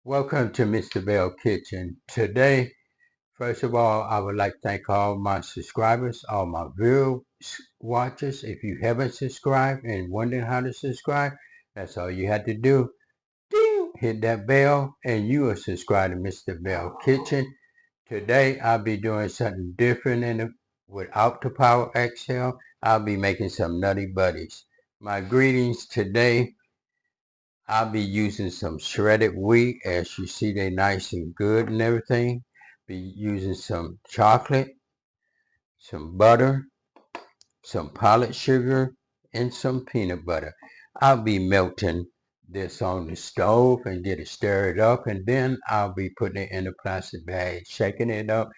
Welcome to Mr. Belle Kitchen. Today, first of all, I would like to thank all my subscribers, all my viewers, watchers. If you haven't subscribed and wondering how to subscribe, that's all you have to do. Ding! Hit that bell and you are subscribed to Mr. Belle Kitchen. Today, I'll be doing something different without the Power XL. I'll be making some Nutty Buddies. My ingredients today, I'll be using some shredded wheat. As you see, they nice and good and everything. Be using some chocolate, some butter, some powdered sugar, and some peanut butter. I'll be melting this on the stove and get it stirred up, and then I'll be putting it in a plastic bag, shaking it up.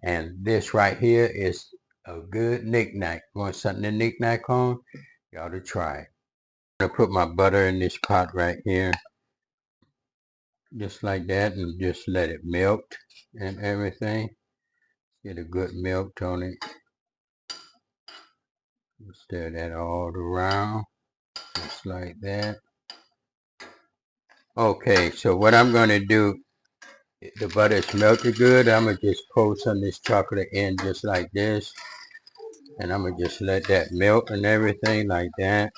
And this right here is a good knick-knack. Want something to knick-knack on? You ought to try it. I'm gonna put my butter in this pot right here, just like that, and just let it melt and everything. Get a good melt on it. Stir that all around, just like that. Okay, so what I'm going to do, the butter is melted good. I'm going to just pour some of this chocolate in just like this. And I'm going to just let that melt and everything like that.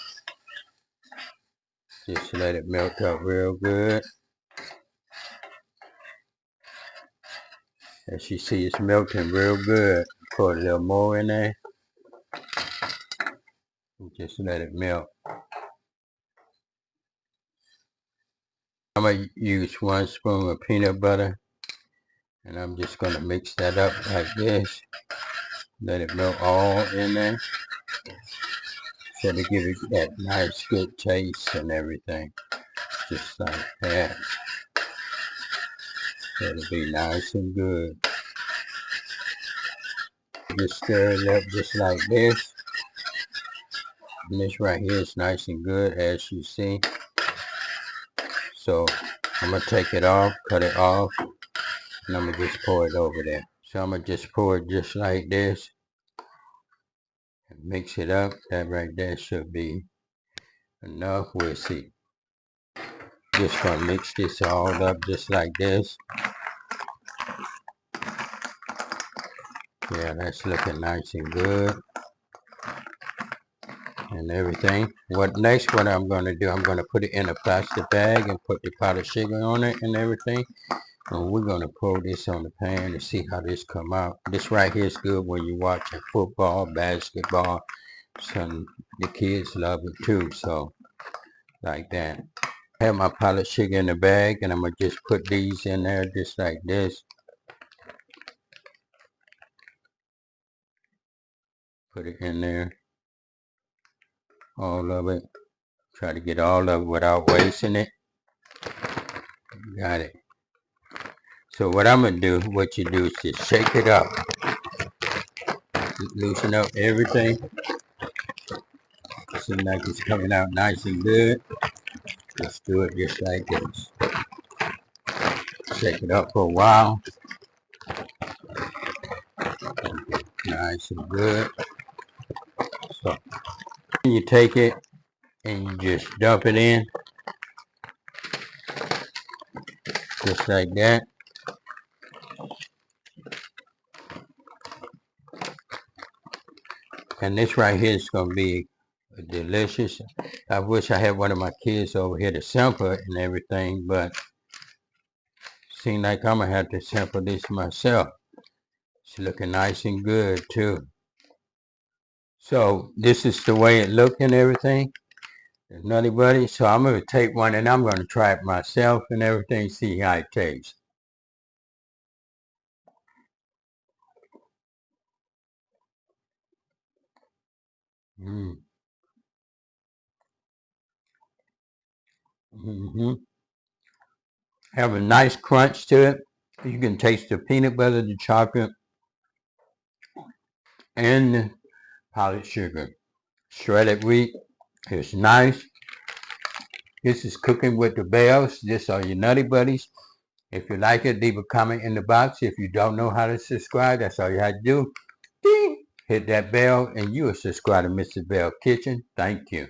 Just let it melt up real good. As you see, it's melting real good. Put a little more in there. And just let it melt. I'm going to use 1 spoon of peanut butter. And I'm just going to mix that up like this. Let it melt all in there. So to give it that nice good taste and everything. Just like that. So it'll be nice and good. Just stir it up just like this. And this right here is nice and good, as you see. So I'm going to take it off, cut it off, and I'm going to just pour it over there. So I'm going to just pour it just like this. And mix it up. That right there should be enough. We'll see. Just going to mix this all up just like this. Yeah, that's looking nice and good. And everything. What I'm going to do, I'm going to put it in a plastic bag and put the powdered sugar on it and everything. And we're going to pour this on the pan and see how this come out. This right here is good when you're watching football, basketball. The kids love it too, so like that. I have my powdered sugar in the bag, and I'm going to just put these in there just like this. Put it in there. All of it. Try to get all of it without wasting it. Got it. So what I'm going to do, what you do is just shake it up. Loosen up everything. Seems like it's coming out nice and good. Just do it just like this. Shake it up for a while. Nice and good. So you take it and you just dump it in. Just like that. And this right here is going to be delicious. I wish I had one of my kids over here to sample it and everything, but seems like I'm going to have to sample this myself. It's looking nice and good too. So this is the way it looked and everything. The Nutty Buddy. So I'm going to take one and I'm going to try it myself and everything, see how it tastes. Have a nice crunch to it. You can taste the peanut butter, the chocolate, and the powdered sugar. Shredded wheat is nice. This is Cooking with the Bells. This are your Nutty Buddies. If you like it, leave a comment in the box. If you don't know how to subscribe, that's all you have to do. Ding! Hit that bell and you are subscribed to Mr. Belle Kitchen. Thank you.